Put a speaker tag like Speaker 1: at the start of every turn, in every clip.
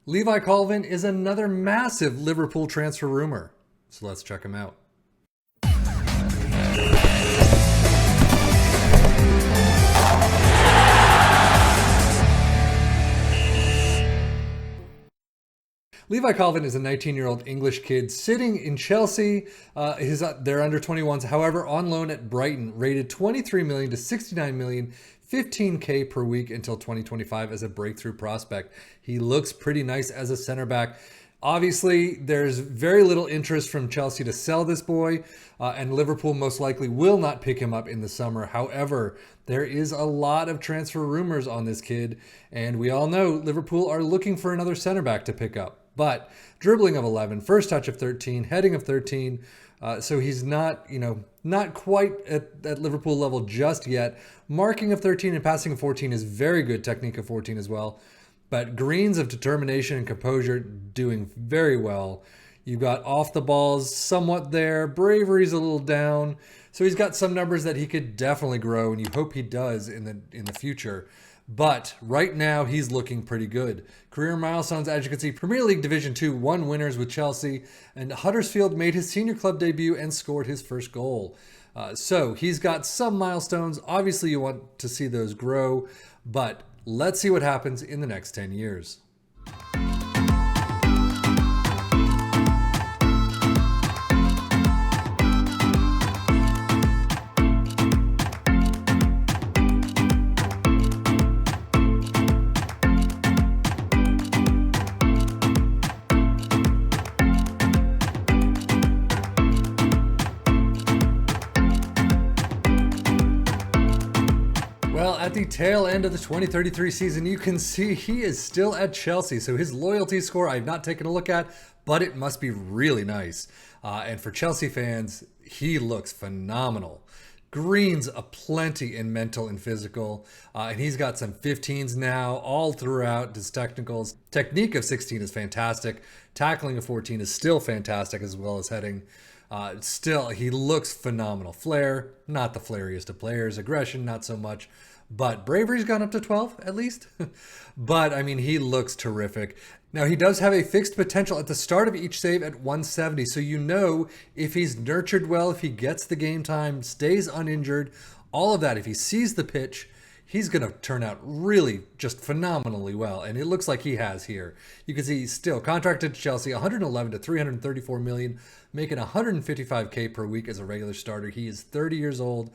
Speaker 1: Levi Colwill is another massive Liverpool transfer rumor. So let's check him out. Levi Colwill is a 19-year-old English kid sitting in Chelsea. They're under 21s, however, on loan at Brighton, rated 23 million to 69 million, 15K per week until 2025 as a breakthrough prospect. He looks pretty nice as a center back. Obviously, there's very little interest from Chelsea to sell this boy, and Liverpool most likely will not pick him up in the summer. However, there is a lot of transfer rumors on this kid, and we all know Liverpool are looking for another center back to pick up. But dribbling of 11, first touch of 13, heading of 13, so he's not quite at Liverpool level just yet. Marking of 13 and passing of 14 is very good, technique of 14 as well. But greens of determination and composure doing very well. You've got off the balls somewhat there. Bravery's a little down. So he's got some numbers that he could definitely grow, and you hope he does in the future. But right now, he's looking pretty good. Career milestones, as you can see, Premier League Division 2 1 winners with Chelsea, and Huddersfield made his senior club debut and scored his first goal. So he's got some milestones. Obviously, you want to see those grow, but let's see what happens in the next 10 years. Well, at the tail end of the 2033 season, you can see he is still at Chelsea. So his loyalty score, I've not taken a look at, but it must be really nice. And for Chelsea fans, he looks phenomenal. Greens aplenty in mental and physical. And he's got some 15s now all throughout his technicals. Technique of 16 is fantastic. Tackling of 14 is still fantastic, as well as heading. Still, he looks phenomenal. Flair, not the flairiest of players. Aggression, not so much. But bravery's gone up to 12, at least. But, I mean, he looks terrific. Now, he does have a fixed potential at the start of each save at 170. So you know if he's nurtured well, if he gets the game time, stays uninjured, all of that, if he sees the pitch, he's going to turn out really just phenomenally well. And it looks like he has here. You can see he's still contracted to Chelsea, 111 to 334 million, making 155K per week as a regular starter. He is 30 years old,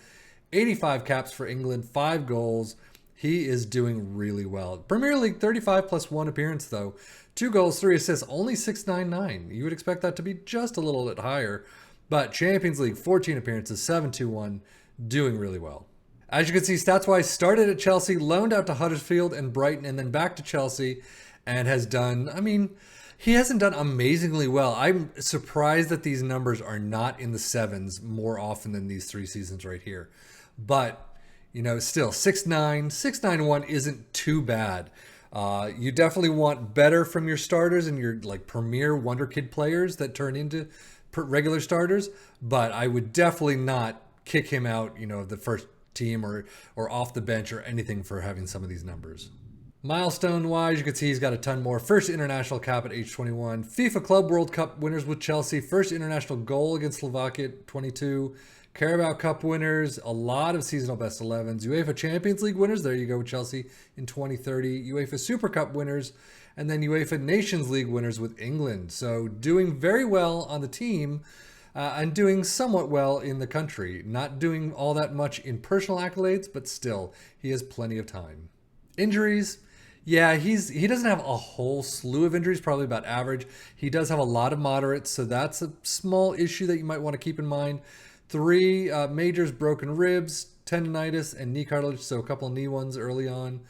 Speaker 1: 85 caps for England, 5 goals. He is doing really well. Premier League 35 plus 1 appearance though. 2 goals, 3 assists, only 699. You would expect that to be just a little bit higher. But Champions League 14 appearances, 7-2-1, doing really well. As you can see, stats-wise, started at Chelsea, loaned out to Huddersfield and Brighton, and then back to Chelsea, and has done, I mean, he hasn't done amazingly well. I'm surprised that these numbers are not in the 7s more often than these 3 seasons right here. But, you know, still, 6'9", 6'9" isn't too bad. You definitely want better from your starters and your like premier wonder kid players that turn into regular starters, but I would definitely not kick him out, you know, of the first team or off the bench or anything for having some of these numbers. Milestone wise, you can see he's got a ton more. First international cap at age 21. FIFA Club World Cup winners with Chelsea. First international goal against Slovakia at 22. Carabao Cup winners. A lot of seasonal best 11s. UEFA Champions League winners. There you go with Chelsea in 2030. UEFA Super Cup winners. And then UEFA Nations League winners with England. So doing very well on the team. And doing somewhat well in the country. Not doing all that much in personal accolades, but still, he has plenty of time. Injuries, yeah, he doesn't have a whole slew of injuries, probably about average. He does have a lot of moderates, so that's a small issue that you might want to keep in mind. 3 majors, broken ribs, tendonitis, and knee cartilage, so a couple of knee ones early on.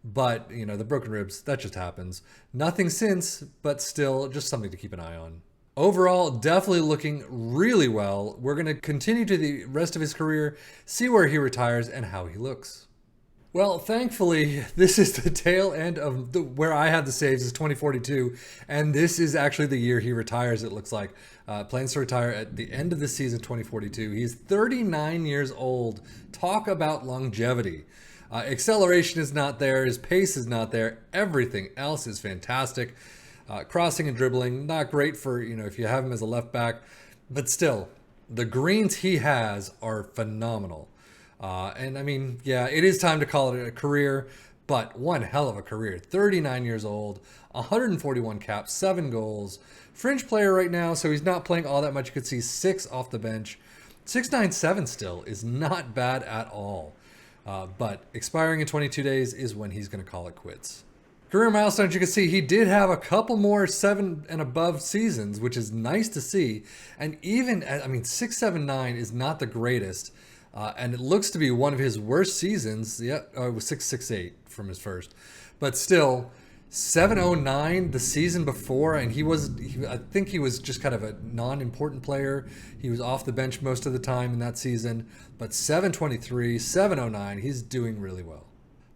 Speaker 1: But, you know, the broken ribs, that just happens. Nothing since, but still just something to keep an eye on. Overall, definitely looking really well. We're going to continue to the rest of his career, see where he retires and how he looks. Well, thankfully, this is the tail end of where I had the saves is 2042, and this is actually the year he retires, it looks like. Plans to retire at the end of the season 2042. He's 39 years old. Talk about longevity. Acceleration is not there. His pace is not there. Everything else is fantastic. Crossing and dribbling, not great for, if you have him as a left back, but still, the greens he has are phenomenal. And I mean, yeah, it is time to call it a career, but one hell of a career. 39 years old, 141 caps, 7 goals. Fringe player right now, so he's not playing all that much. You could see 6 off the bench. 697 still is not bad at all. But expiring in 22 days is when he's going to call it quits. Career milestones, you can see he did have a couple more 7 and above seasons, which is nice to see. And even, 679 is not the greatest. And it looks to be one of his worst seasons. Yeah, it was 668 from his first. But still, 709 the season before, and I think he was just kind of a non-important player. He was off the bench most of the time in that season. But 723, 709, he's doing really well.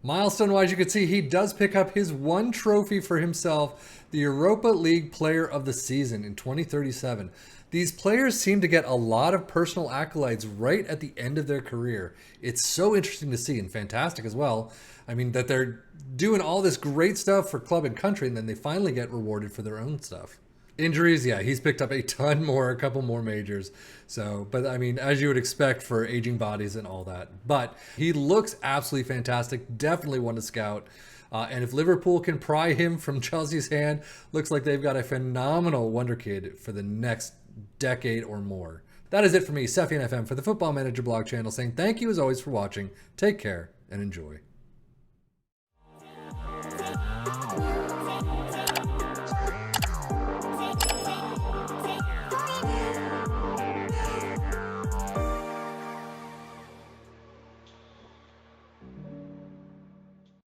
Speaker 1: Milestone-wise, you can see he does pick up his one trophy for himself, the Europa League Player of the Season in 2037. These players seem to get a lot of personal accolades right at the end of their career. It's so interesting to see, and fantastic as well. I mean, that they're doing all this great stuff for club and country, and then they finally get rewarded for their own stuff. Injuries, yeah, he's picked up a couple more majors. So, but I mean, as you would expect for aging bodies and all that. But he looks absolutely fantastic. Definitely one to scout. And if Liverpool can pry him from Chelsea's hand, looks like they've got a phenomenal wonder kid for the next decade or more. That is it for me, Sefian FM, for the Football Manager blog channel, saying thank you as always for watching. Take care and enjoy.